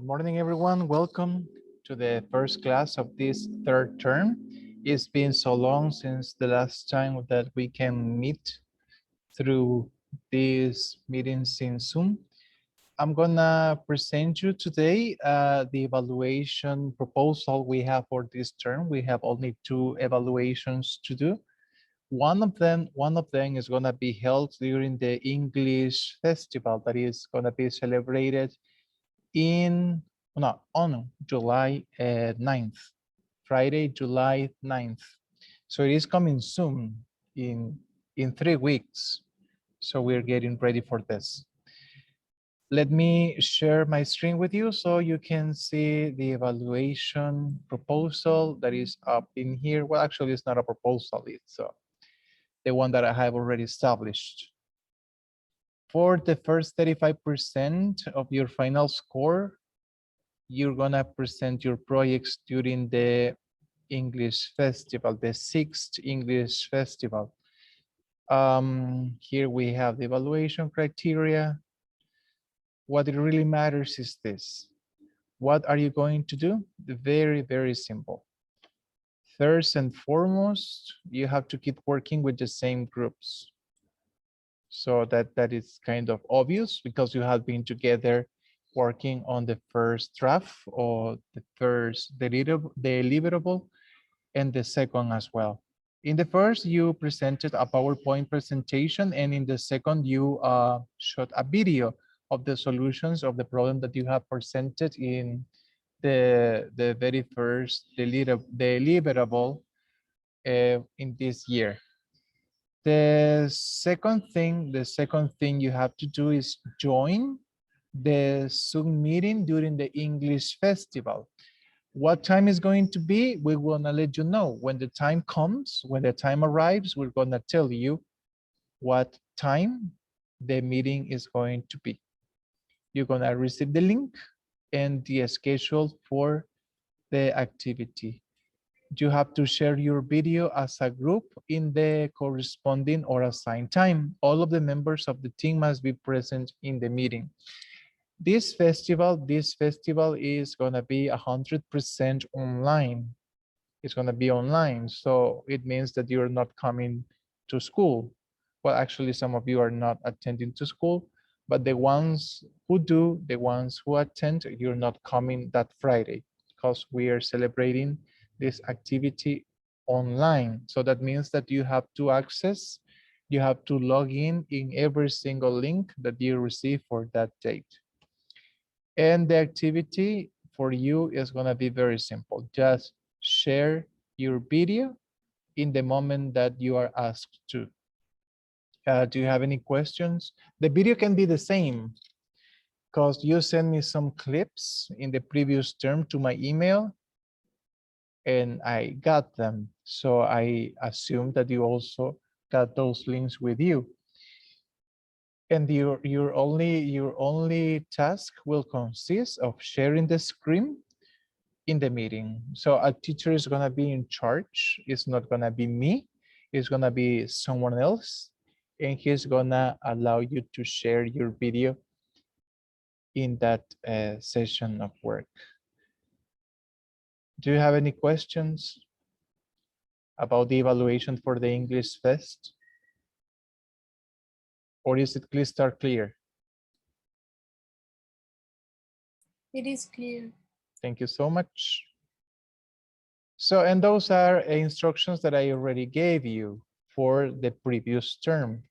morning, everyone. Welcome to the first class of this third term. It's been so long since the last time that we can meet through these meetings in Zoom. I'm gonna present you today the evaluation proposal we have for this term. We have only 2 evaluations to do. One of them is gonna be held during the English festival that is gonna be celebrated on July 9th, Friday, July 9th. So it is coming soon in 3 weeks. So we're getting ready for this. Let me share my screen with you so you can see the evaluation proposal that is up in here. Well, actually, it's not a proposal, it's the one that I have already established. For the first 35% of your final score, you're gonna present your projects during the English Festival, the 6th English Festival. Here we have the evaluation criteria. What it really matters is this. What are you going to do? Very, very simple. First and foremost, you have to keep working with the same groups. So that is kind of obvious because you have been together working on the first draft or the first deliverable and the second as well. In the first, you presented a PowerPoint presentation, and in the second, you showed a video of the solutions of the problem that you have presented in the very first deliverable in this year. The second thing you have to do is join the Zoom meeting during the English Festival. What time is going to be? We're gonna let you know. When the time comes, when the time arrives, we're gonna tell you what time the meeting is going to be. You're gonna receive the link and the schedule for the activity. You have to share your video as a group in the corresponding or assigned time. All of the members of the team must be present in the meeting. This festival is gonna be 100% online. It's gonna be online, so it means that you're not coming to school. Well, actually, some of you are not attending to school, but the ones who do, the ones who attend, you're not coming that Friday because we are celebrating this activity online. So that means that you have to access, you have to log in every single link that you receive for that date. And the activity for you is gonna be very simple. Just share your video in the moment that you are asked to. Do you have any questions? The video can be the same because you sent me some clips in the previous term to my email and I got them. So I assume that you also got those links with you. And your only task will consist of sharing the screen in the meeting. So a teacher is gonna be in charge. It's not gonna be me. It's gonna be someone else. And he's gonna allow you to share your video in that session of work. Do you have any questions about the evaluation for the English Fest? Or is it crystal clear? It is clear. Thank you so much. So, and those are instructions that I already gave you for the previous term.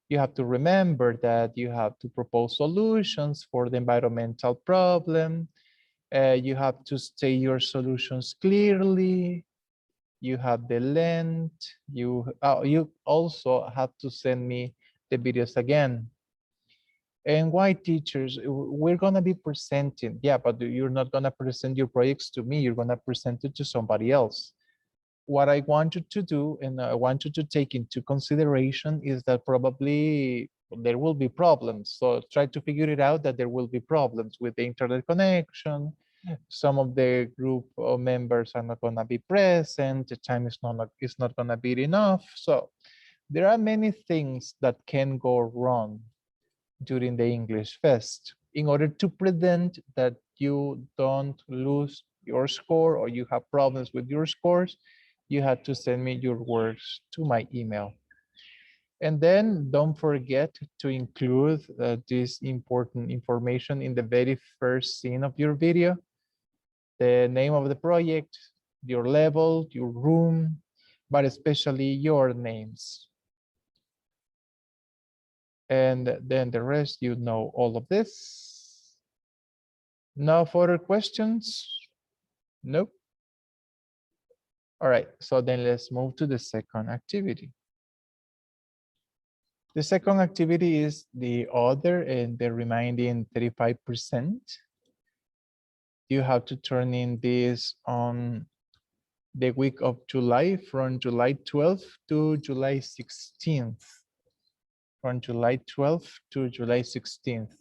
You have to remember that you have to propose solutions for the environmental problem. You have to state your solutions clearly. You have the length. You also have to send me the videos again. And why, teachers? We're gonna be presenting. Yeah, but you're not gonna present your projects to me. You're gonna present it to somebody else. What I want you to do, and I want you to take into consideration, is that probably there will be problems. So try to figure it out that there will be problems with the internet connection. Some of the group members are not gonna be present. The time is not gonna be enough. So there are many things that can go wrong during the English Fest. In order to prevent that you don't lose your score or you have problems with your scores, you have to send me your works to my email. And then don't forget to include this important information in the very first scene of your video: the name of the project, your level, your room, but especially your names. And then the rest, you know all of this. No further questions? Nope. All right, so then let's move to the second activity. The second activity is the other and the remaining 35%. You have to turn in this on the week of July, from July 12th to July 16th. From July 12th to July 16th.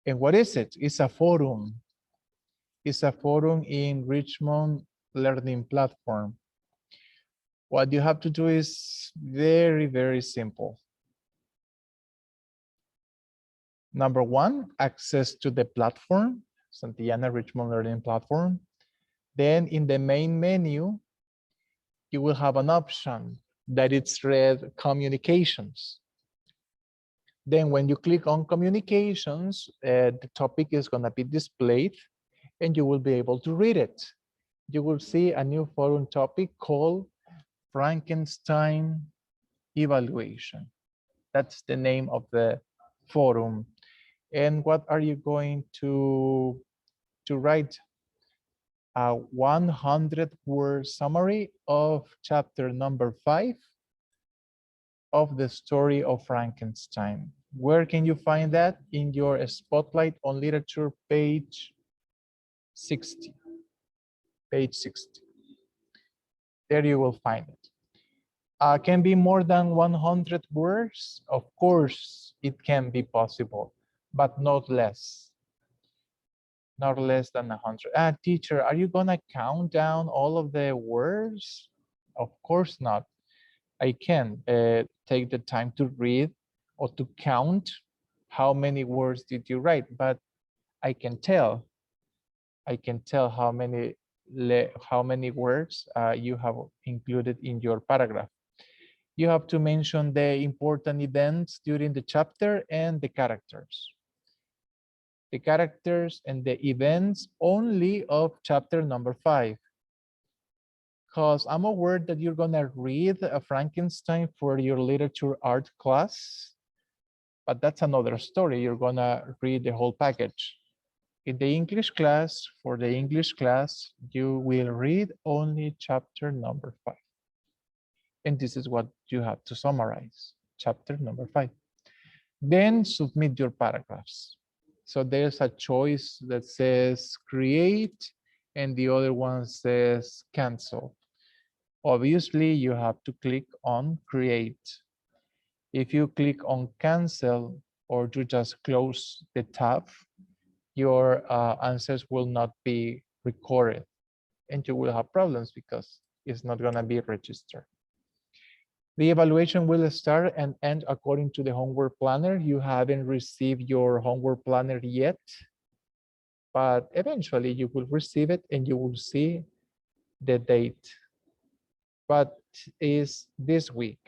And what is it? It's a forum. It's a forum in Richmond Learning Platform. What you have to do is very, very simple. Number one, access to the platform, Santillana Richmond Learning Platform. Then in the main menu, you will have an option that it's read communications. Then when you click on communications, the topic is going to be displayed and you will be able to read it. You will see a new forum topic called Frankenstein evaluation. That's the name of the forum. And what are you going to write? A 100-word summary of chapter number 5 of the story of Frankenstein. Where can you find that? In your Spotlight on Literature, page 60. Page 60. There you will find it. Can be more than 100 words? Of course, it can be possible, but not less. Not less than 100. Teacher, are you gonna count down all of the words? Of course not. I can take the time to read or to count how many words did you write, but I can tell how many words you have included in your paragraph. You have to mention the important events during the chapter and the characters. The characters and the events only of chapter number 5. Because I'm aware that you're gonna read a Frankenstein for your literature art class, but that's another story. You're gonna read the whole package. In the English class, for the English class, you will read only chapter number 5. And this is what you have to summarize, chapter number 5. Then submit your paragraphs. So there's a choice that says create, and the other one says cancel. Obviously, you have to click on create. If you click on cancel or you just close the tab, your answers will not be recorded and you will have problems because it's not going to be registered. The evaluation will start and end according to the homework planner. You haven't received your homework planner yet, but eventually you will receive it and you will see the date. But is this week.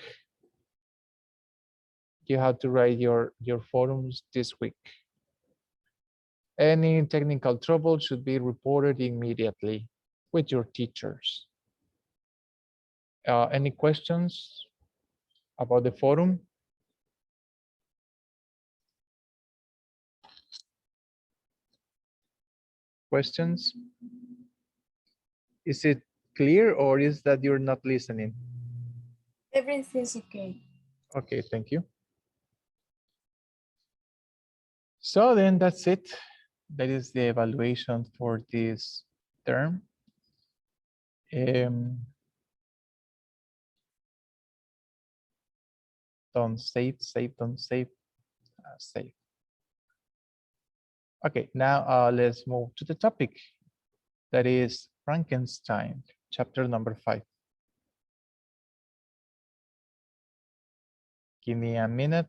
You have to write your forums this week. Any technical trouble should be reported immediately with your teachers. Any questions about the forum? Questions? Is it clear or is that you're not listening? Everything's okay. Okay, thank you. So then that's it. That is the evaluation for this term. Don't save, don't save, save. Okay, now let's move to the topic. That is Frankenstein, chapter number 5. Give me a minute.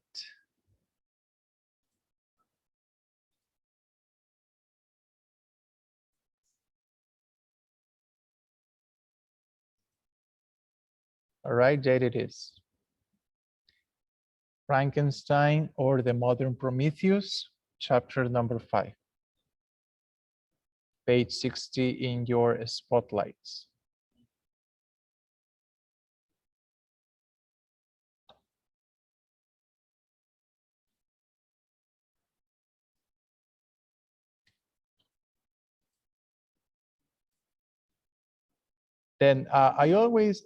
All right, there it is. Frankenstein or the Modern Prometheus, chapter number 5. Page 60 in your spotlights. Then I always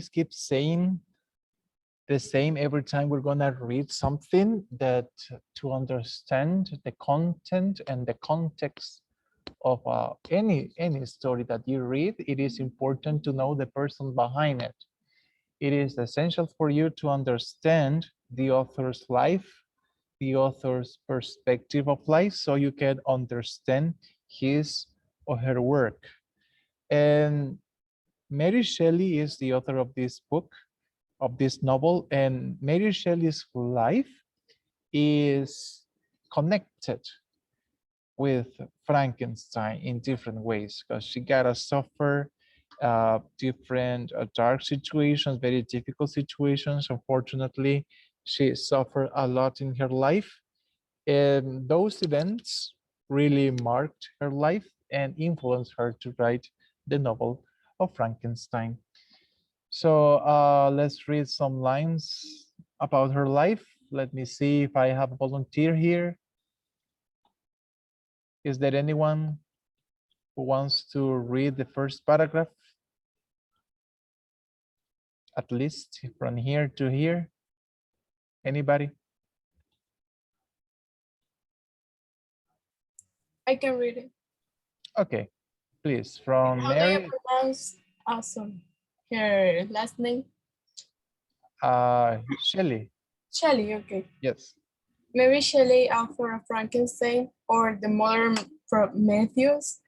keep saying the same every time we're gonna read something, that to understand the content and the context of any story that you read, it is important to know the person behind it. It is essential for you to understand the author's life, the author's perspective of life, so you can understand his or her work. And Mary Shelley is the author of this book, of this novel, and Mary Shelley's life is connected with Frankenstein in different ways, because she got to suffer different dark situations, very difficult situations. Unfortunately, she suffered a lot in her life, and those events really marked her life and influenced her to write the novel of Frankenstein. So let's read some lines about her life. Let me see if I have a volunteer here. Is there anyone who wants to read the first paragraph? At least from here to here. Anybody? I can read it. Okay, please, from How do you Mary. pronounce awesome? Her last name? Shelley. Shelley, okay. Yes. Mary Shelley, author of Frankenstein or the Modern Prometheus,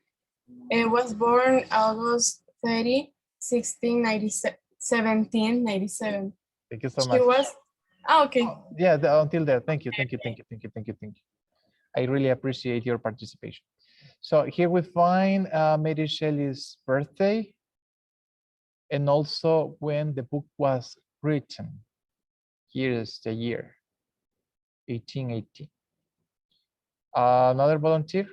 was born August 30, 1797. Thank you so She much. was, okay. Yeah, until there. Thank you. Thank you. Thank you. Thank you. Thank you. Thank you. I really appreciate your participation. So here we find Mary Shelley's birthday and also when the book was written. Here is the year, 1880. Another volunteer?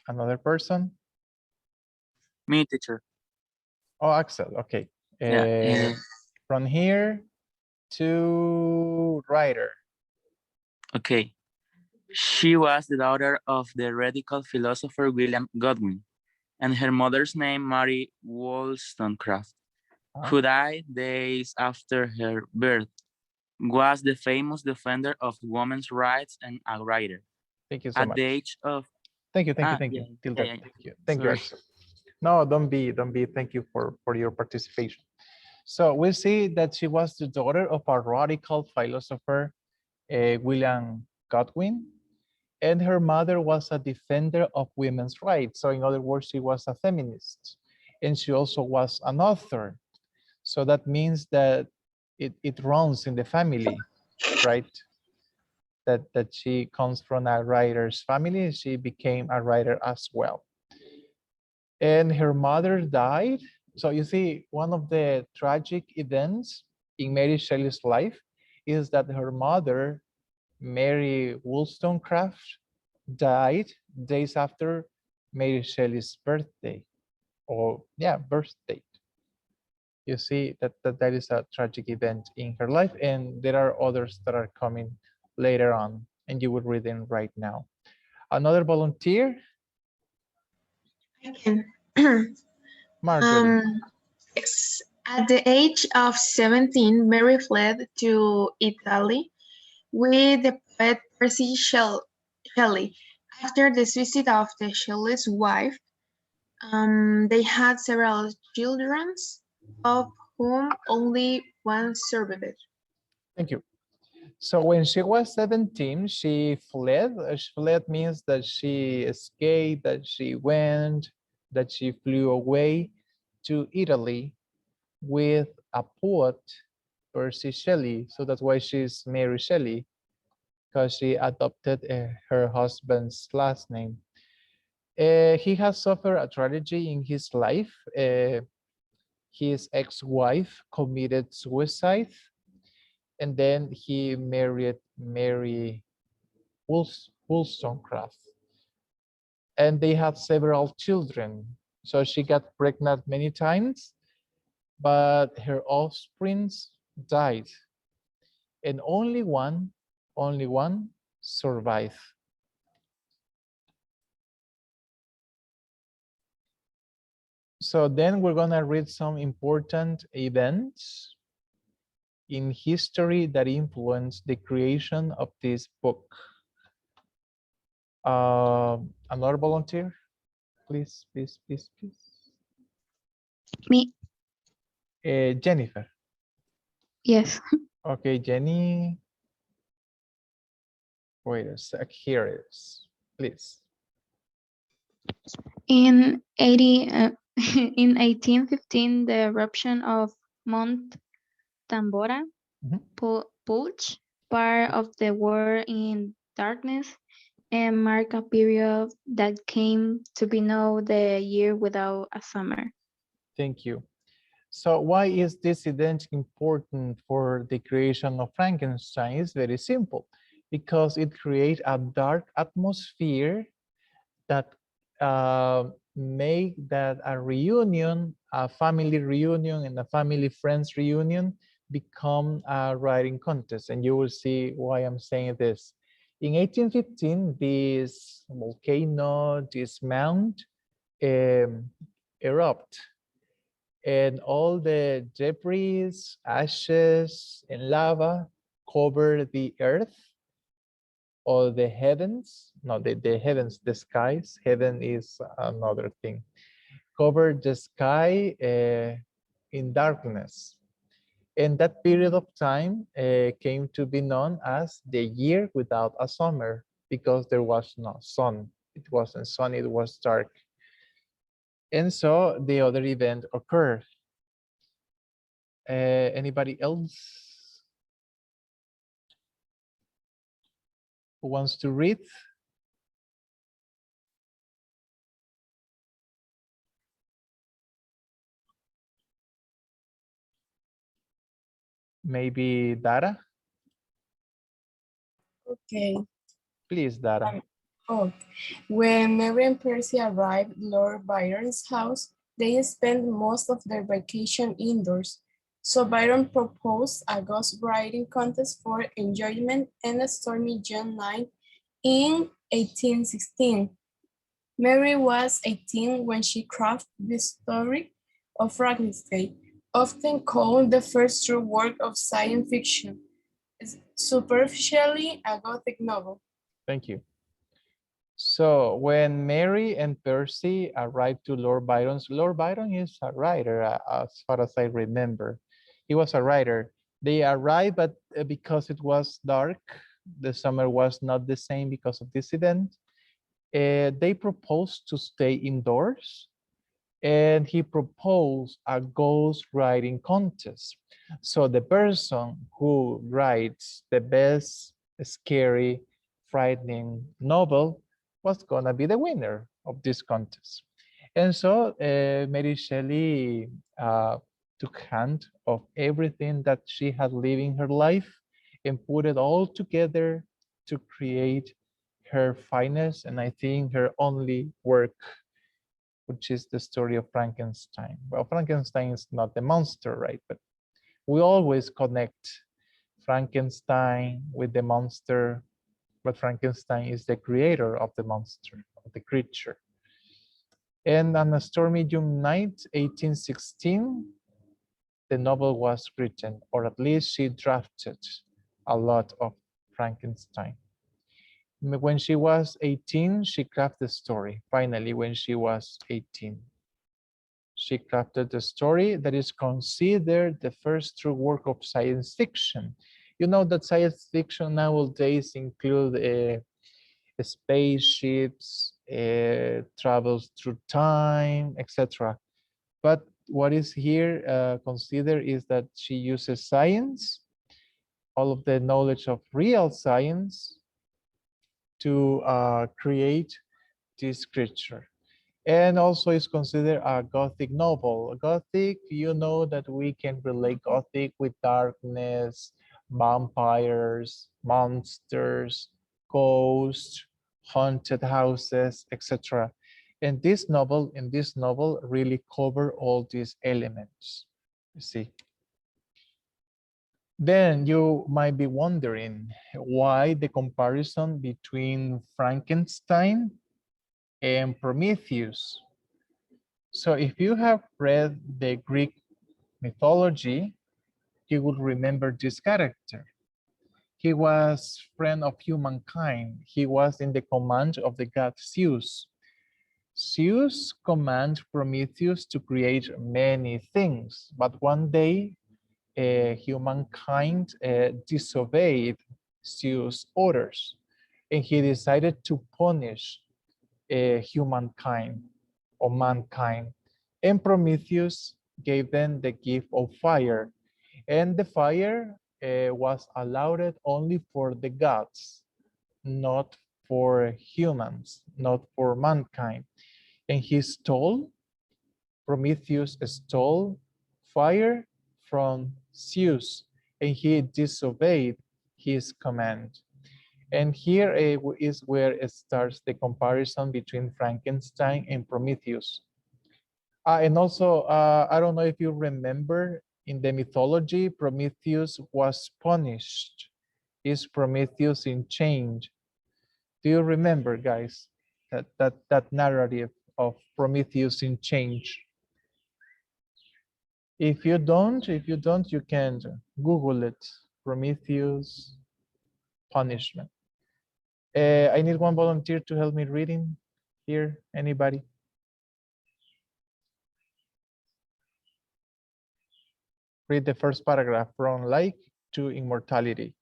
Another person? Me, teacher. Oh, Axel, okay. Yeah. From here to writer. Okay. She was the daughter of the radical philosopher William Godwin, and her mother's name, Mary Wollstonecraft, who died days after her birth, was the famous defender of women's rights and a writer. Thank you so At much. the age of Thank you. Till yeah, then, yeah. thank you, Sorry. Axel. No, don't be. Thank you for your participation. So we see that she was the daughter of a radical philosopher, William Godwin, and her mother was a defender of women's rights. So in other words, she was a feminist, and she also was an author. So that means that it runs in the family, right? That she comes from a writer's family. She became a writer as well. And her mother died. So you see, one of the tragic events in Mary Shelley's life is that her mother, Mary Wollstonecraft, died days after Mary Shelley's birthday, or yeah, birth date. You see that is a tragic event in her life, and there are others that are coming later on, and you will read them right now. Another volunteer, I can. Marjorie. At the age of 17, Mary fled to Italy with the poet Percy Shelley. After the suicide of the Shelley's wife, they had several children, of whom only one survived. Thank you. So when she was 17, she fled. Fled means that she escaped, that she went, that she flew away to Italy with a poet, Percy Shelley. So that's why she's Mary Shelley, because she adopted her husband's last name. He has suffered a tragedy in his life. His ex-wife committed suicide, and then he married Mary Wollstonecraft, and they had several children. So she got pregnant many times, but her offspring died, and only one survived. So then we're gonna read some important events in history that influenced the creation of this book. Another volunteer, please, please, please, please. Me. Jennifer. Yes. Okay, Jenny. Wait a sec, here it is, please. In 80, in 1815, the eruption of Mount Tambora pulged part of the world in darkness and marked a period that came to be known the year without a summer. Thank you. So why is this event important for the creation of Frankenstein? It's very simple, because it creates a dark atmosphere that make that a reunion, a family reunion and a family friends reunion become a writing contest. And you will see why I'm saying this. In 1815, this volcano, this mount erupt, and all the debris, ashes, and lava cover the earth or the heavens. No, the heavens, the skies. Heaven is another thing. Cover the sky in darkness. And that period of time came to be known as the year without a summer, because there was no sun. It wasn't sunny, it was dark. And so the other event occurred. Anybody else who wants to read? Maybe Dara? Okay. Please, Dara. Oh, when Mary and Percy arrived at Lord Byron's house, they spent most of their vacation indoors. So Byron proposed a ghost writing contest for enjoyment and a stormy June 9 in 1816. Mary was 18 when she crafted the story of Frankenstein, often called the first true work of science fiction, superficially a Gothic novel. Thank you. So when Mary and Percy arrived to Lord Byron is a writer, as far as I remember. He was a writer. They arrived, but because it was dark, the summer was not the same because of this event. They proposed to stay indoors, and he proposed a ghost writing contest. So the person who writes the best scary, frightening novel was gonna be the winner of this contest. And so Mary Shelley took hand of everything that she had lived in her life and put it all together to create her finest, and I think her only work, which is the story of Frankenstein. Well, Frankenstein is not the monster, right? But we always connect Frankenstein with the monster, but Frankenstein is the creator of the monster, of the creature. And on a stormy June night, 1816, the novel was written, or at least she drafted a lot of Frankenstein. When she was 18, she crafted the story. Finally, when she was 18, she crafted the story that is considered the first true work of science fiction. You know that science fiction nowadays include spaceships, travels through time, etc. But what is here considered is that she uses science, all of the knowledge of real science, to create this creature. And also is considered a Gothic novel. Gothic, you know that we can relate Gothic with darkness, vampires, monsters, ghosts, haunted houses, etc. And in this novel really cover all these elements. You see. Then you might be wondering why the comparison between Frankenstein and Prometheus. So if you have read the Greek mythology, you would remember this character. He was friend of humankind. He was in the command of the god Zeus. Zeus commanded Prometheus to create many things, but one day humankind disobeyed Zeus' orders, and he decided to punish humankind or mankind. And Prometheus gave them the gift of fire, and the fire was allowed only for the gods, not for humans, not for mankind. And Prometheus stole fire from Zeus, and he disobeyed his command. And here is where it starts the comparison between Frankenstein and Prometheus. And also, I don't know if you remember, in the mythology, Prometheus was punished. Is Prometheus in chains? Do you remember, guys, that narrative of Prometheus in chains? If you don't, you can Google it. Prometheus punishment. I need one volunteer to help me reading here. Anybody? Read the first paragraph, from life to immortality.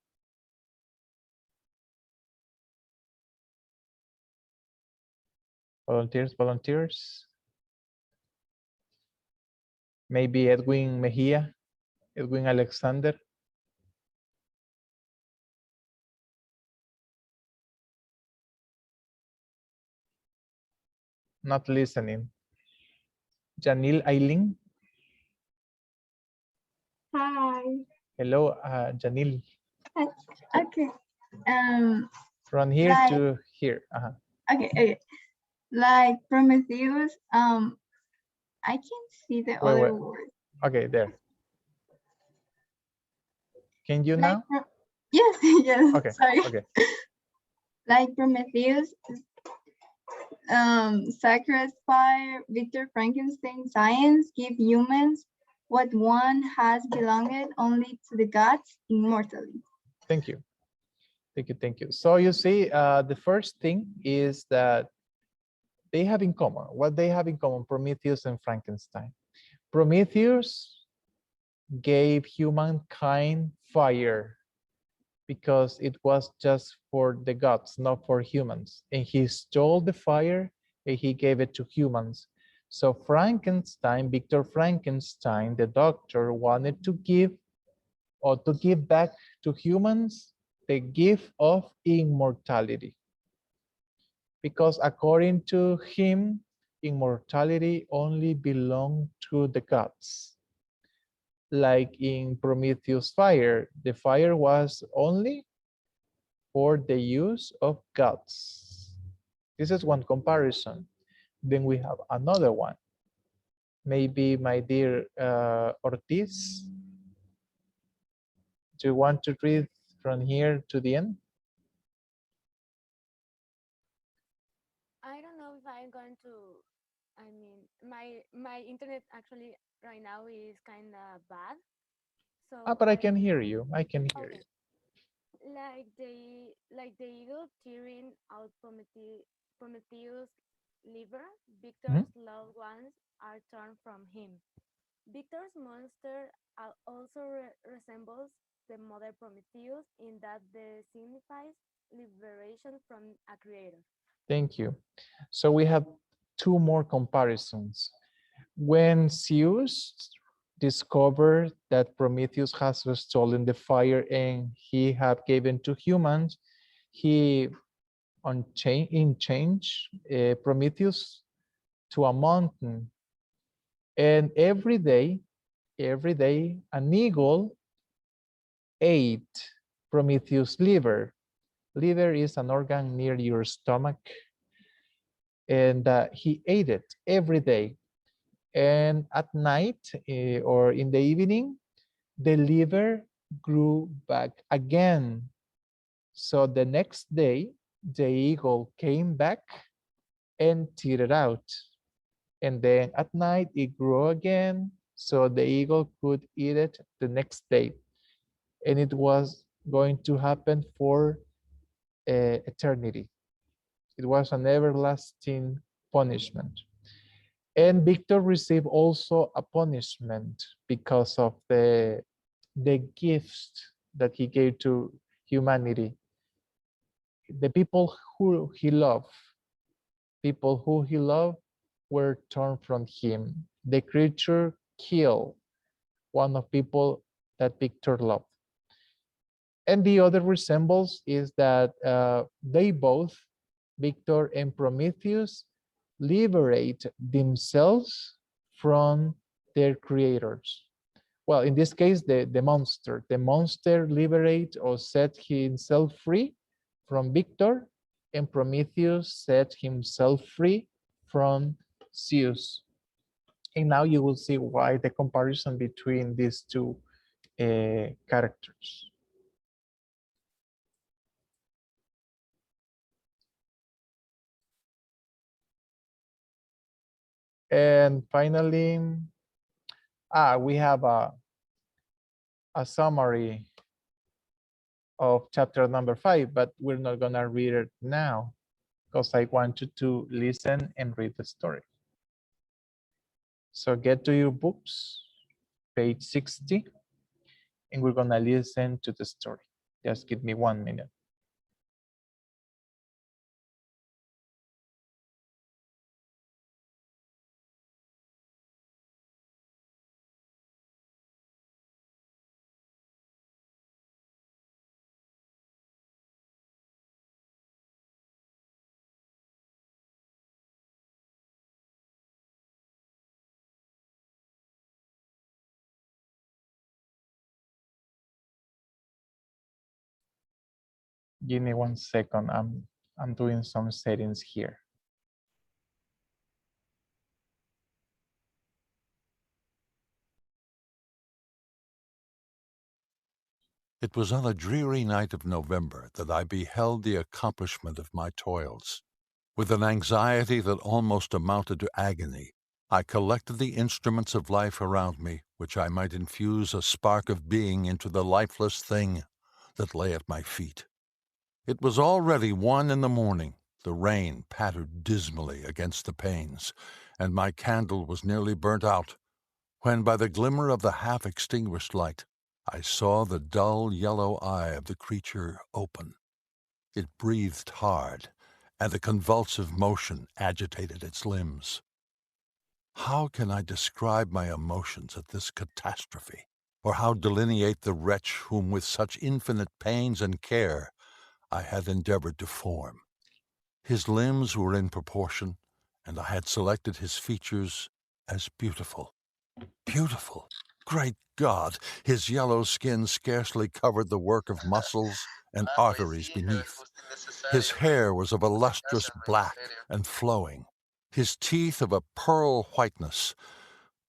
Volunteers. Maybe Edwin Mejia, Edwin Alexander. Not listening. Janil Aileen. Hi. Hello, Janil. Okay. From here like, to here. Okay. Like Prometheus, I can't see the other word. Okay, there. Can you like, now? Yes, yes. Okay. Sorry. Okay. Like Prometheus, sacred fire, Victor Frankenstein, science, give humans what one has belonged only to the gods immortally. Thank you. Thank you. So you see, the first thing is that they have in common. What they have in common, Prometheus and Frankenstein. Prometheus gave humankind fire because it was just for the gods, not for humans. And he stole the fire and he gave it to humans. So Frankenstein, Victor Frankenstein, the doctor, wanted to give back to humans the gift of immortality. Because according to him, immortality only belonged to the gods. Like in Prometheus' fire, the fire was only for the use of gods. This is one comparison. Then we have another one. Maybe my dear Ortiz, do you want to read from here to the end? I don't know if I'm going to, I mean, my internet actually right now is kind of bad. So but I can hear you. I can hear you. Like the eagle tearing out Prometheus' liver, Victor's loved ones are torn from him. Victor's monster also resembles the mother Prometheus in that it signifies liberation from a creator. Thank you. So we have two more comparisons. When Zeus discovered that Prometheus has stolen the fire and he had given to humans, he Prometheus to a mountain. And every day, an eagle ate Prometheus' liver. Liver is an organ near your stomach. And he ate it every day. And at night or in the evening, the liver grew back again. So the next day, the eagle came back and teared it out. And then at night, it grew again. So the eagle could eat it the next day. And it was going to happen for eternity. It was an everlasting punishment. And Victor received also a punishment because of the gifts that he gave to humanity. The people who he loved were torn from him. The creature killed one of people that Victor loved. And the other resemblance is that they both, Victor and Prometheus, liberate themselves from their creators. Well, in this case, the monster. The monster liberate or set himself free from Victor, and Prometheus set himself free from Zeus. And now you will see why the comparison between these two characters. And finally, we have a summary of chapter number 5, but we're not gonna read it now because I want you to listen and read the story. So get to your books, page 60, and we're gonna listen to the story. Just give me 1 minute. Give me 1 second. I'm doing some settings here. It was on a dreary night of November that I beheld the accomplishment of my toils. With an anxiety that almost amounted to agony, I collected the instruments of life around me, which I might infuse a spark of being into the lifeless thing that lay at my feet. It was already 1 in the morning. The rain pattered dismally against the panes, and my candle was nearly burnt out, when by the glimmer of the half-extinguished light, I saw the dull yellow eye of the creature open. It breathed hard, and a convulsive motion agitated its limbs. How can I describe my emotions at this catastrophe, or how delineate the wretch whom with such infinite pains and care I had endeavored to form? His limbs were in proportion, and I had selected his features as beautiful. Beautiful! Great God! His yellow skin scarcely covered the work of muscles and arteries beneath. His hair was of a lustrous black and flowing, his teeth of a pearl whiteness.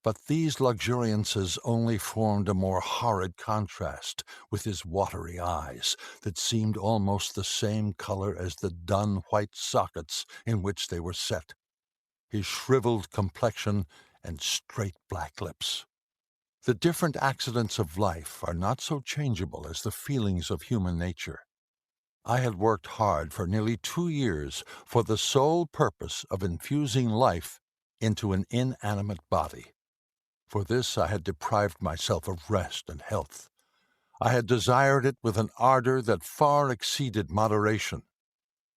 But these luxuriances only formed a more horrid contrast with his watery eyes that seemed almost the same color as the dun white sockets in which they were set, his shriveled complexion and straight black lips. The different accidents of life are not so changeable as the feelings of human nature. I had worked hard for nearly 2 years for the sole purpose of infusing life into an inanimate body. For this I had deprived myself of rest and health. I had desired it with an ardor that far exceeded moderation.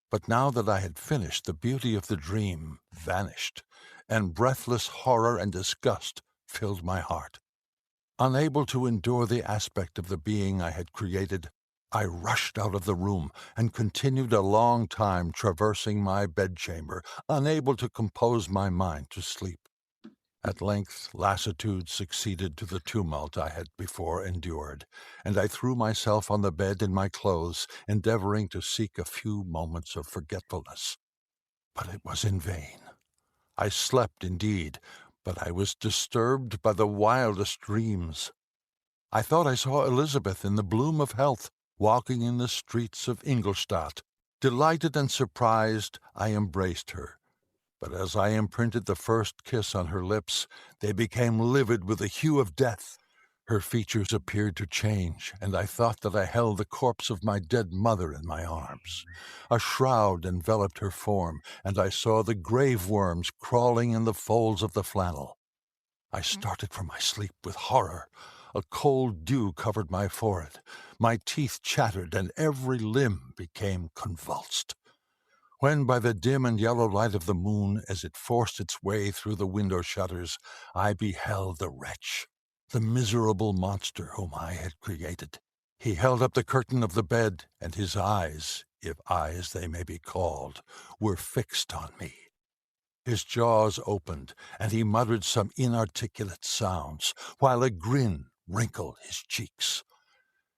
But now that I had finished, the beauty of the dream vanished, and breathless horror and disgust filled my heart. Unable to endure the aspect of the being I had created, I rushed out of the room and continued a long time traversing my bedchamber, unable to compose my mind to sleep. At length, lassitude succeeded to the tumult I had before endured, and I threw myself on the bed in my clothes, endeavoring to seek a few moments of forgetfulness. But it was in vain. I slept indeed, but I was disturbed by the wildest dreams. I thought I saw Elizabeth in the bloom of health, walking in the streets of Ingolstadt. Delighted and surprised, I embraced her. But as I imprinted the first kiss on her lips, they became livid with the hue of death. Her features appeared to change, and I thought that I held the corpse of my dead mother in my arms. A shroud enveloped her form, and I saw the grave worms crawling in the folds of the flannel. I started from my sleep with horror. A cold dew covered my forehead. My teeth chattered, and every limb became convulsed. When, by the dim and yellow light of the moon, as it forced its way through the window shutters, I beheld the wretch, the miserable monster whom I had created. He held up the curtain of the bed, and his eyes, if eyes they may be called, were fixed on me. His jaws opened, and he muttered some inarticulate sounds, while a grin wrinkled his cheeks.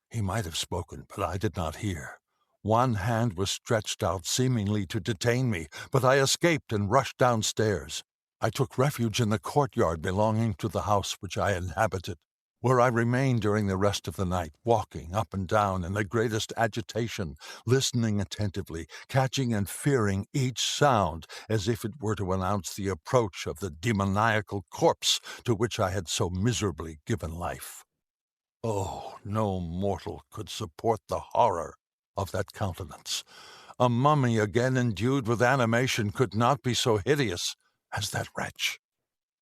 He might have spoken, but I did not hear. One hand was stretched out, seemingly to detain me, but I escaped and rushed downstairs. I took refuge in the courtyard belonging to the house which I inhabited, where I remained during the rest of the night, walking up and down in the greatest agitation, listening attentively, catching and fearing each sound, as if it were to announce the approach of the demoniacal corpse to which I had so miserably given life. Oh, no mortal could support the horror of that countenance. A mummy again endued with animation could not be so hideous as that wretch.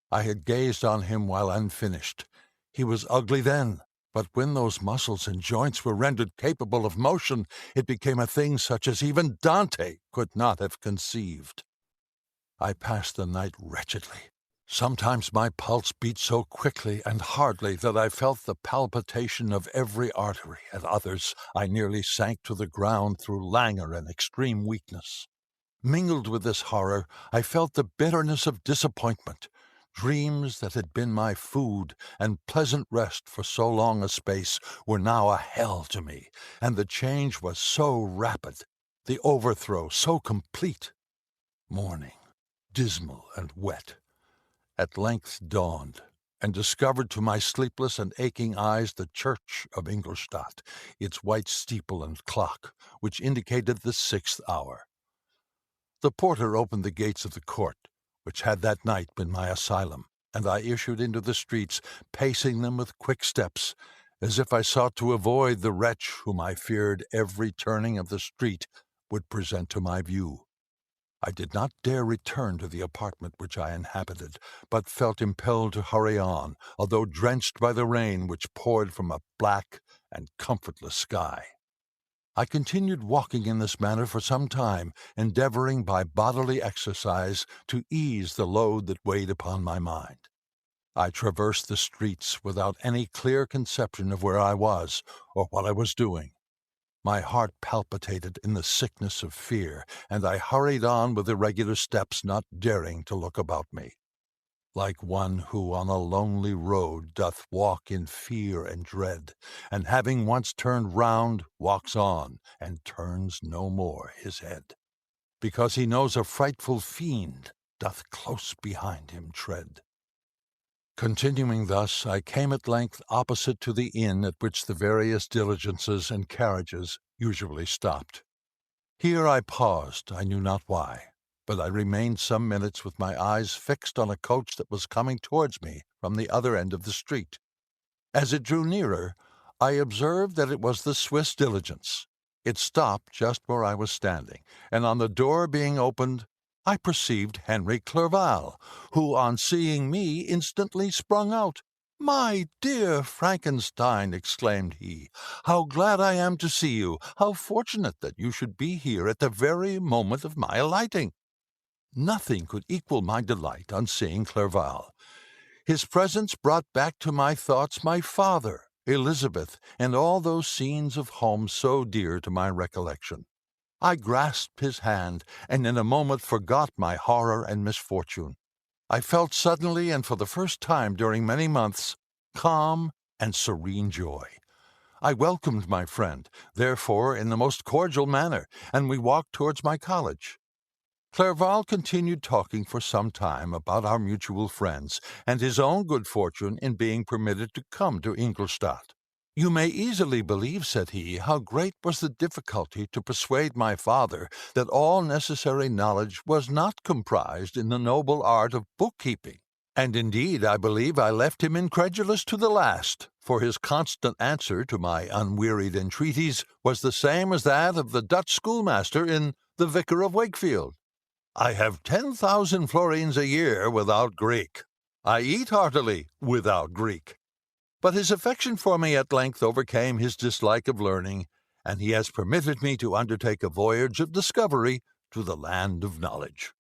I had gazed on him while unfinished. He was ugly then, but when those muscles and joints were rendered capable of motion, it became a thing such as even Dante could not have conceived. I passed the night wretchedly. Sometimes my pulse beat so quickly and hardly that I felt the palpitation of every artery. At others, I nearly sank to the ground through languor and extreme weakness. Mingled with this horror, I felt the bitterness of disappointment. Dreams that had been my food and pleasant rest for so long a space were now a hell to me, and the change was so rapid, the overthrow so complete. Morning, dismal and wet, at length dawned, and discovered to my sleepless and aching eyes the church of Ingolstadt, its white steeple and clock, which indicated the 6th hour. The porter opened the gates of the court, which had that night been my asylum, and I issued into the streets, pacing them with quick steps, as if I sought to avoid the wretch whom I feared every turning of the street would present to my view. I did not dare return to the apartment which I inhabited, but felt impelled to hurry on, although drenched by the rain which poured from a black and comfortless sky. I continued walking in this manner for some time, endeavoring by bodily exercise to ease the load that weighed upon my mind. I traversed the streets without any clear conception of where I was or what I was doing. My heart palpitated in the sickness of fear, and I hurried on with irregular steps, not daring to look about me. Like one who on a lonely road doth walk in fear and dread, and having once turned round, walks on, and turns no more his head, because he knows a frightful fiend doth close behind him tread. Continuing thus, I came at length opposite to the inn at which the various diligences and carriages usually stopped. Here I paused, I knew not why, but I remained some minutes with my eyes fixed on a coach that was coming towards me from the other end of the street. As it drew nearer, I observed that it was the Swiss diligence. It stopped just where I was standing, and on the door being opened, I perceived Henry Clerval, who, on seeing me, instantly sprung out. "My dear Frankenstein," exclaimed he, "how glad I am to see you! How fortunate that you should be here at the very moment of my alighting!" Nothing could equal my delight on seeing Clerval. His presence brought back to my thoughts my father Elizabeth, and all those scenes of home so dear to my recollection. I grasped his hand, and in a moment forgot my horror and misfortune. I felt suddenly, and for the first time during many months, calm and serene joy. I welcomed my friend, therefore, in the most cordial manner, and we walked towards my college. Clerval continued talking for some time about our mutual friends and his own good fortune in being permitted to come to Ingolstadt. "You may easily believe," said he, "how great was the difficulty to persuade my father that all necessary knowledge was not comprised in the noble art of bookkeeping. And indeed, I believe I left him incredulous to the last, for his constant answer to my unwearied entreaties was the same as that of the Dutch schoolmaster in The Vicar of Wakefield. I have 10,000 florins a year without Greek. I eat heartily without Greek." But his affection for me at length overcame his dislike of learning, and he has permitted me to undertake a voyage of discovery to the land of knowledge.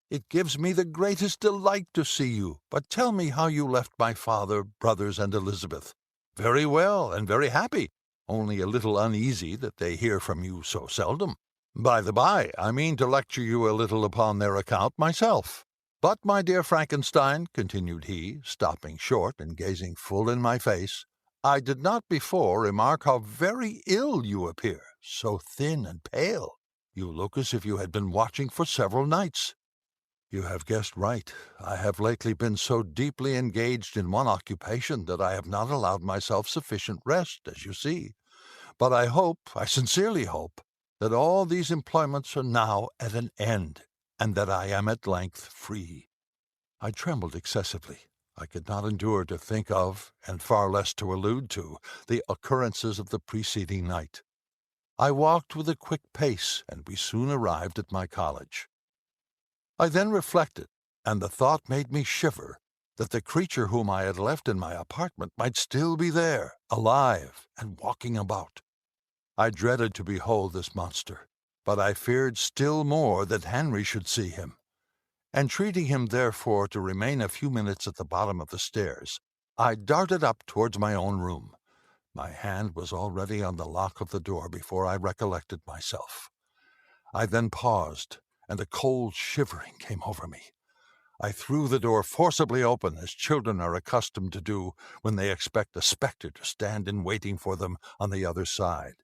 It gives me the greatest delight to see you, but tell me how you left my father, brothers, and Elizabeth. Very well, and very happy, only a little uneasy that they hear from you so seldom. By the by, I mean to lecture you a little upon their account myself. But, my dear Frankenstein, continued he, stopping short and gazing full in my face, I did not before remark how very ill you appear, so thin and pale. You look as if you had been watching for several nights. You have guessed right. I have lately been so deeply engaged in one occupation that I have not allowed myself sufficient rest, as you see. But I sincerely hope, that all these employments are now at an end, and that I am at length free. I trembled excessively. I could not endure to think of, and far less to allude to, the occurrences of the preceding night. I walked with a quick pace, and we soon arrived at my college. I then reflected, and the thought made me shiver, that the creature whom I had left in my apartment might still be there, alive, and walking about. I dreaded to behold this monster, but I feared still more that Henry should see him. Entreating him, therefore, to remain a few minutes at the bottom of the stairs, I darted up towards my own room. My hand was already on the lock of the door before I recollected myself. I then paused, and a cold shivering came over me. I threw the door forcibly open, as children are accustomed to do when they expect a spectre to stand in waiting for them on the other side.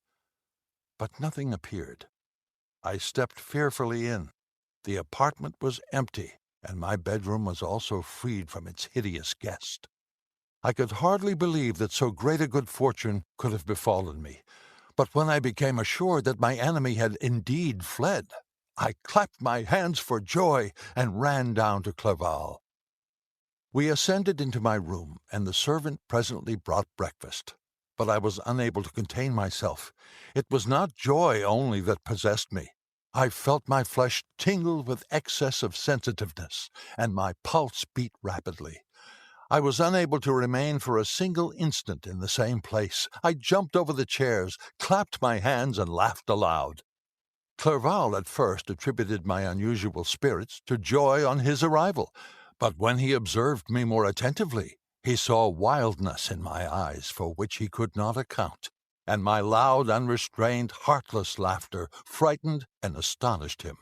But nothing appeared. I stepped fearfully in. The apartment was empty, and my bedroom was also freed from its hideous guest. I could hardly believe that so great a good fortune could have befallen me, but when I became assured that my enemy had indeed fled, I clapped my hands for joy and ran down to Clerval. We ascended into my room, and the servant presently brought breakfast. But I was unable to contain myself. It was not joy only that possessed me. I felt my flesh tingle with excess of sensitiveness, and my pulse beat rapidly. I was unable to remain for a single instant in the same place. I jumped over the chairs, clapped my hands, and laughed aloud. Clerval at first attributed my unusual spirits to joy on his arrival, but when he observed me more attentively, he saw wildness in my eyes for which he could not account, and my loud, unrestrained, heartless laughter frightened and astonished him.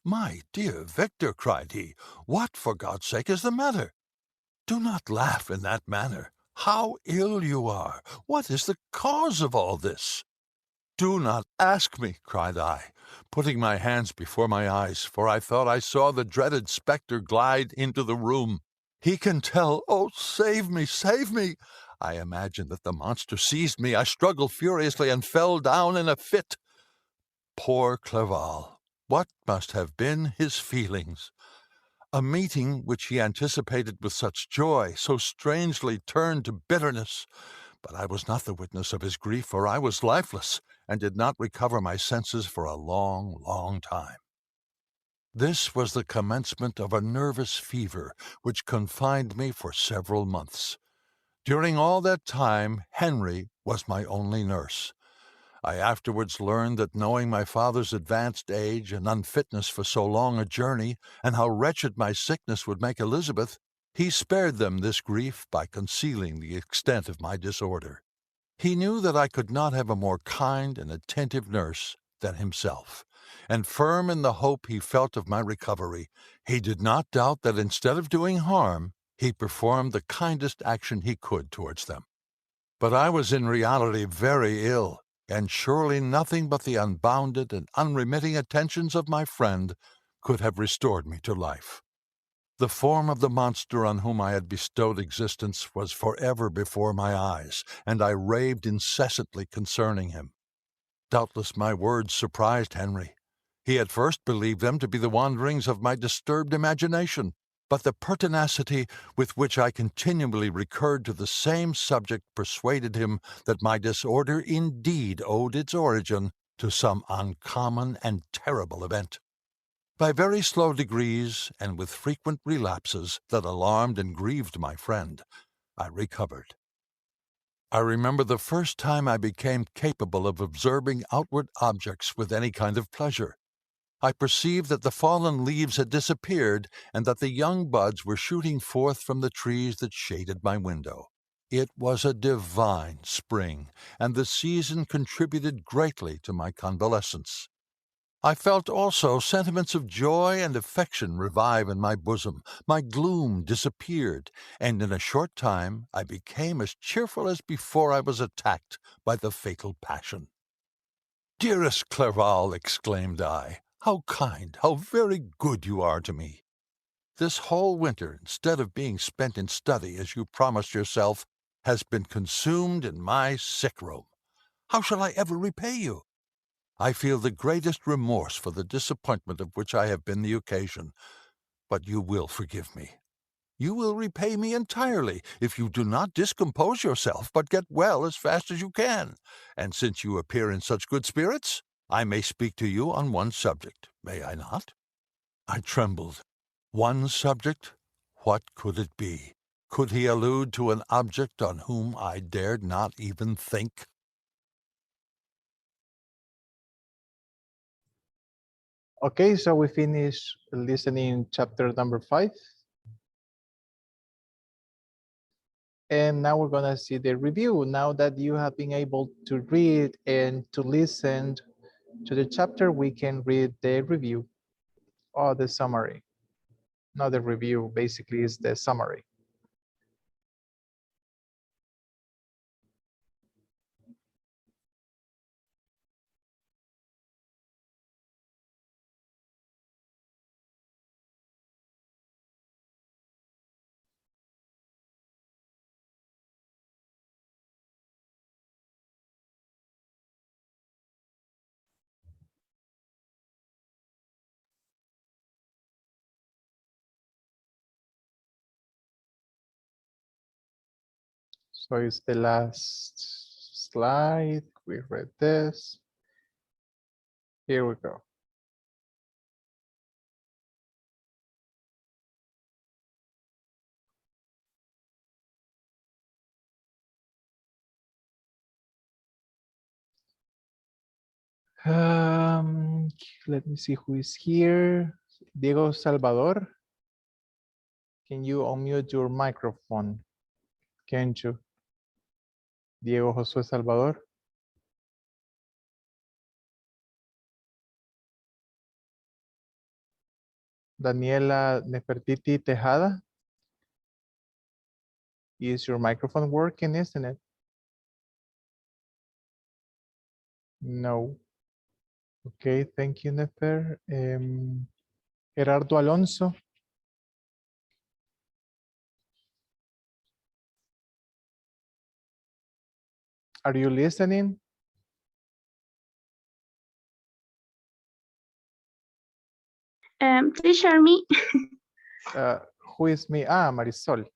"My dear Victor," cried he, "what, for God's sake, is the matter? Do not laugh in that manner. How ill you are! What is the cause of all this?" "Do not ask me," cried I, putting my hands before my eyes, for I thought I saw the dreaded spectre glide into the room. "He can tell. Oh, save me, save me!" I imagined that the monster seized me. I struggled furiously and fell down in a fit. Poor Clerval! What must have been his feelings? A meeting which he anticipated with such joy, so strangely turned to bitterness. But I was not the witness of his grief, for I was lifeless, and did not recover my senses for a long, long time. This was the commencement of a nervous fever, which confined me for several months. During all that time, Henry was my only nurse. I afterwards learned that, knowing my father's advanced age and unfitness for so long a journey, and how wretched my sickness would make Elizabeth, he spared them this grief by concealing the extent of my disorder. He knew that I could not have a more kind and attentive nurse than himself, and firm in the hope he felt of my recovery, he did not doubt that instead of doing harm, he performed the kindest action he could towards them. But I was in reality very ill, and surely nothing but the unbounded and unremitting attentions of my friend could have restored me to life. The form of the monster on whom I had bestowed existence was forever before my eyes, and I raved incessantly concerning him. Doubtless my words surprised Henry. He at first believed them to be the wanderings of my disturbed imagination, but the pertinacity with which I continually recurred to the same subject persuaded him that my disorder indeed owed its origin to some uncommon and terrible event. By very slow degrees, and with frequent relapses that alarmed and grieved my friend, I recovered. I remember the first time I became capable of observing outward objects with any kind of pleasure. I perceived that the fallen leaves had disappeared, and that the young buds were shooting forth from the trees that shaded my window. It was a divine spring, and the season contributed greatly to my convalescence. I felt also sentiments of joy and affection revive in my bosom. My gloom disappeared, and in a short time I became as cheerful as before I was attacked by the fatal passion. "Dearest Clerval," exclaimed I, "how kind, how very good you are to me! This whole winter, instead of being spent in study, as you promised yourself, has been consumed in my sick room. How shall I ever repay you? I feel the greatest remorse for the disappointment of which I have been the occasion, but you will forgive me. You will repay me entirely if you do not discompose yourself, but get well as fast as you can. And since you appear in such good spirits, I may speak to you on one subject, may I not?" I trembled. One subject? What could it be? Could he allude to an object on whom I dared not even think? Okay, so we finish listening chapter number 5. And now we're gonna see the review. Now that you have been able to read and to listen to the chapter, we can read the review or the summary. Not the review, basically is the summary. So it's the last slide. We read this. Here we go. Let me see who is here. Diego Salvador. Can you unmute your microphone? Can't you? Diego Josué Salvador. Daniela Nefertiti Tejada. Is your microphone working, isn't it? No. Okay, thank you, Nefer. Gerardo Alonso. Are you listening? Please share me. Who is me? Ah, Marisol.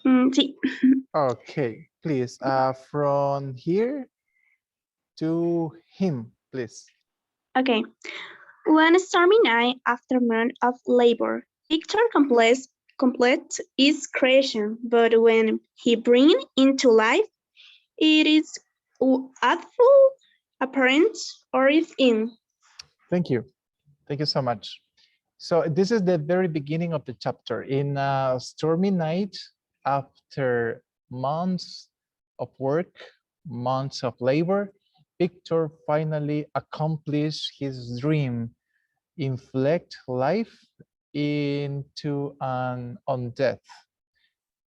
Sí. Okay, please. From here to him, please. Okay. One stormy night after month of labor, Victor completes his creation, but when he brings it into life, it is awful, apparent, or is in. Thank you. Thank you so much. So this is the very beginning of the chapter. In a stormy night, after months of work months of labor, Victor finally accomplished his dream, inflict life into an undead.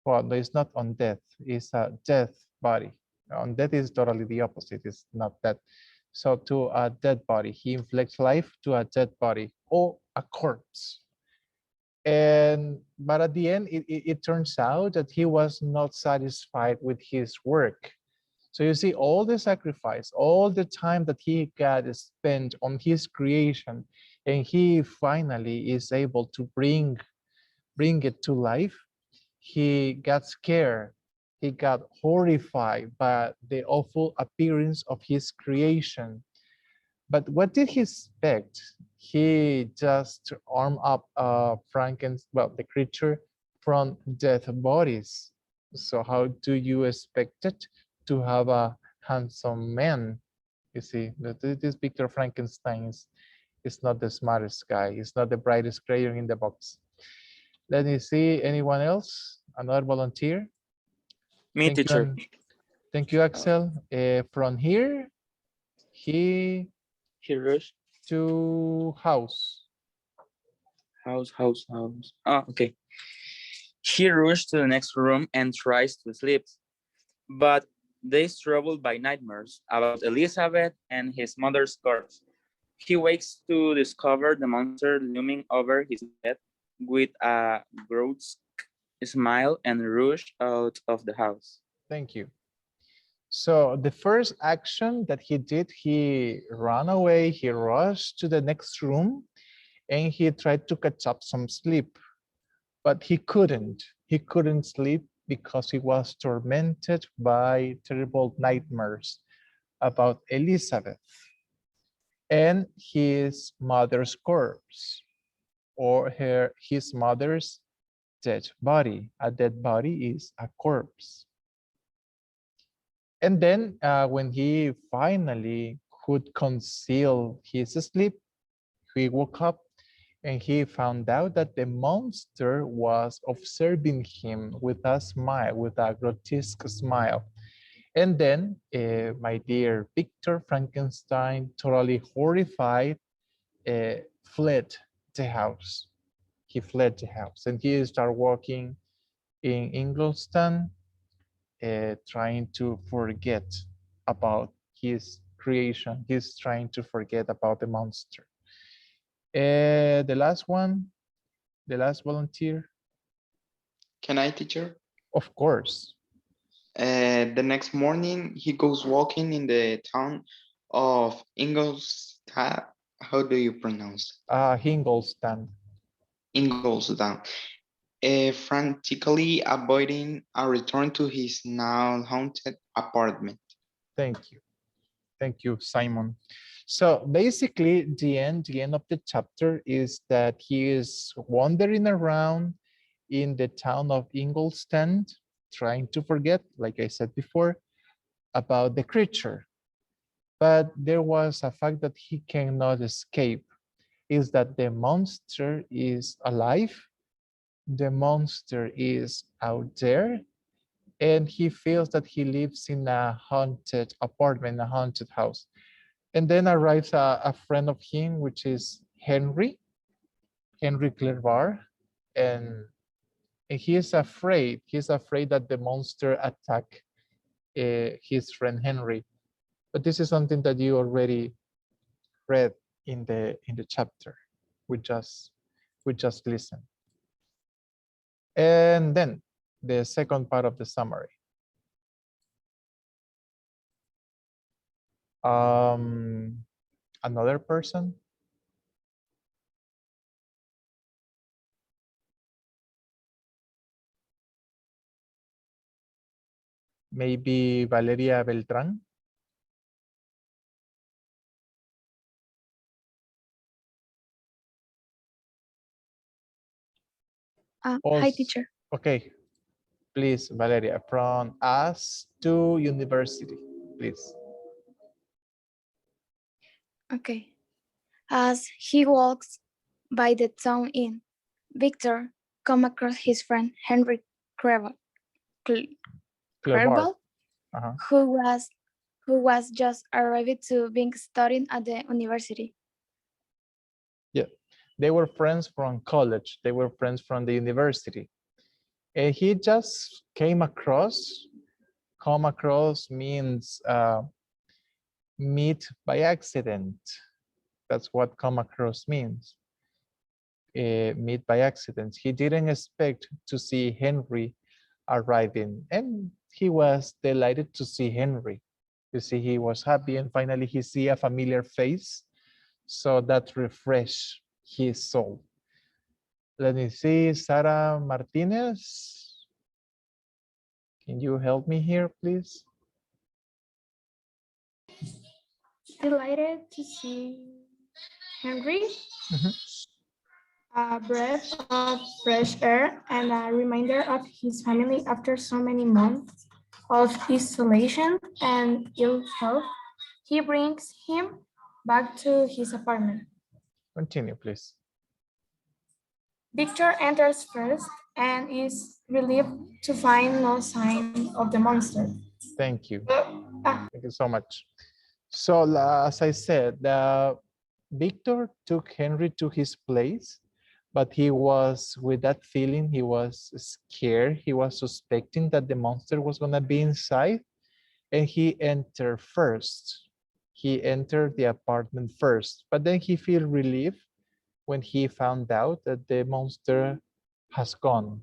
Well, no, it's not undead, it's a dead body. Undead is totally the opposite, it's not that. So to a dead body, he inflicts life to a dead body or a corpse. But at the end, it turns out that he was not satisfied with his work. So you see all the sacrifice, all the time that he got spent on his creation, and he finally is able to bring it to life. He got scared. He got horrified by the awful appearance of his creation. But what did he expect? He just armed up Frankenstein, well, the creature from dead bodies. So how do you expect it to have a handsome man? You see, this Victor Frankenstein is not the smartest guy. He's not the brightest crayon in the box. Let me see, anyone else? Another volunteer? Me, Thank teacher. you, thank you, Axel. From here, he rushed. To house. House. Oh, okay. He rushed to the next room and tries to sleep, but they is troubled by nightmares about Elizabeth and his mother's corpse. He wakes to discover the monster looming over his bed with a grotesque smile and rushed out of the house. Thank you. So the first action that he did, he ran away, he rushed to the next room, and he tried to catch up some sleep, but he couldn't. He couldn't sleep because he was tormented by terrible nightmares about Elizabeth and his mother's corpse, or his mother's dead body. A dead body is a corpse. And then when he finally could conceal his sleep, he woke up and he found out that the monster was observing him with a smile, with a grotesque smile. And then my dear Victor Frankenstein, totally horrified, fled the house. He fled the house and he started walking in Ingolstadt, trying to forget about his creation. He's trying to forget about the monster. The last one, the last volunteer. Can I, teacher? Of course. The next morning, he goes walking in the town of Ingolstadt. How do you pronounce it? Ingolstadt. Ingolstadt. Frantically avoiding a return to his now haunted apartment. Thank you. Thank you, Simon. So basically, the end of the chapter is that he is wandering around in the town of Ingolstadt, trying to forget, like I said before, about the creature. But there was a fact that he cannot escape, is that the monster is alive, the monster is out there, and he feels that he lives in a haunted apartment, a haunted house. And then arrives a friend of him, which is Henry Clerval, and he is afraid. He's afraid that the monster attack his friend Henry. But this is something that you already read in the chapter. We just listen. And then the second part of the summary. Another person? Maybe Valeria Beltrán? Hi, teacher. Okay, please, Valeria, from us to university, please. Okay. As he walks by the town inn, Victor comes across his friend Henry Clerval, Clerval. who was who was just arrived to being studying at the university. Yeah, they were friends from college. They were friends from the university. And he just came across. Come across means meet by accident. That's what come across means. Meet by accident. He didn't expect to see Henry arriving, and he was delighted to see Henry. You see, he was happy, and finally he see a familiar face, so that refreshed his soul. Let me see, Sarah Martinez. Can you help me here, please? Delighted to see Henry. A breath of fresh air and a reminder of his family after so many months of isolation and ill health. He brings him back to his apartment. Continue, please. Victor enters first and is relieved to find no sign of the monster. Thank you. Thank you so much. So as I said, Victor took Henry to his place, but he was with that feeling, he was scared. He was suspecting that the monster was gonna be inside, and he entered first. He entered the apartment first, but then he feel relief when he found out that the monster has gone.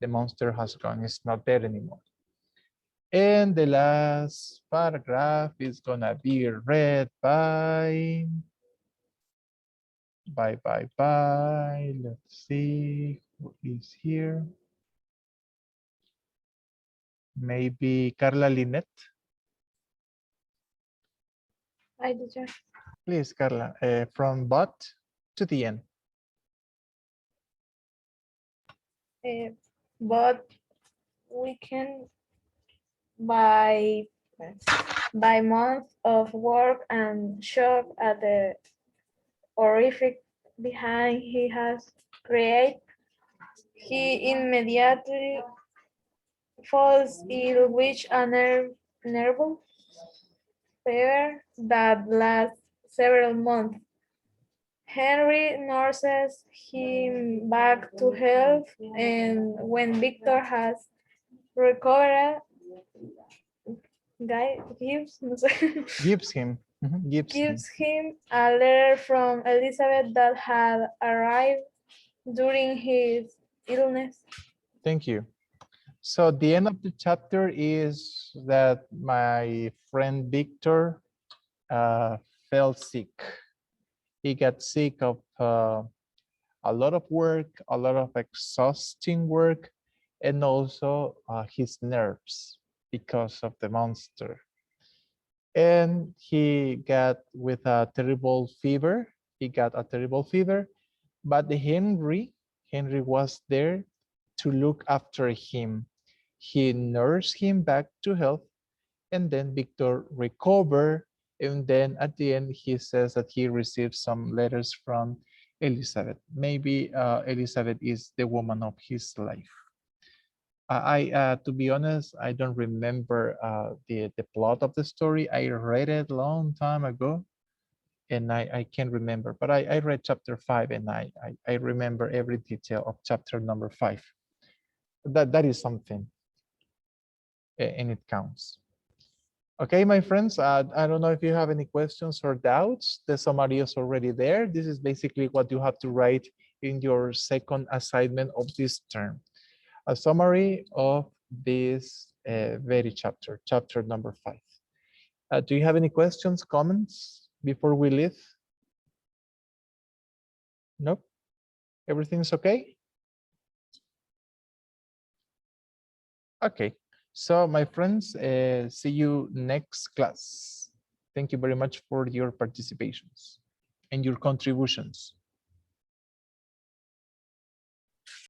The monster has gone, it's not there anymore. And the last paragraph is gonna be read by. Let's see who is here. Maybe Carla Linet. Hi, teacher. Please, Carla, from but to the end. But we can by months of work and shock at the horrific behind he has created, he immediately falls ill with a nervous fever that lasts several months. Henry nurses him back to health, and when Victor has recovered, Gives him. gives him a letter from Elizabeth that had arrived during his illness. Thank you. So the end of the chapter is that my friend Victor fell sick. He got sick of a lot of work, a lot of exhausting work, and also his nerves because of the monster. And he got with a terrible fever. He got a terrible fever, but Henry was there to look after him. He nursed him back to health, and then Victor recovered. And then at the end, he says that he received some letters from Elizabeth. Maybe Elizabeth is the woman of his life. To be honest, I don't remember the plot of the story. I read it a long time ago, and I can't remember. But I read chapter 5, and I remember every detail of chapter number 5. That is something, and it counts. Okay, my friends, I don't know if you have any questions or doubts. The summary is already there. This is basically what you have to write in your second assignment of this term. A summary of this very chapter, chapter number 5. Do you have any questions, comments before we leave? Nope. Everything's okay? Okay. So my friends, see you next class. Thank you very much for your participations and your contributions.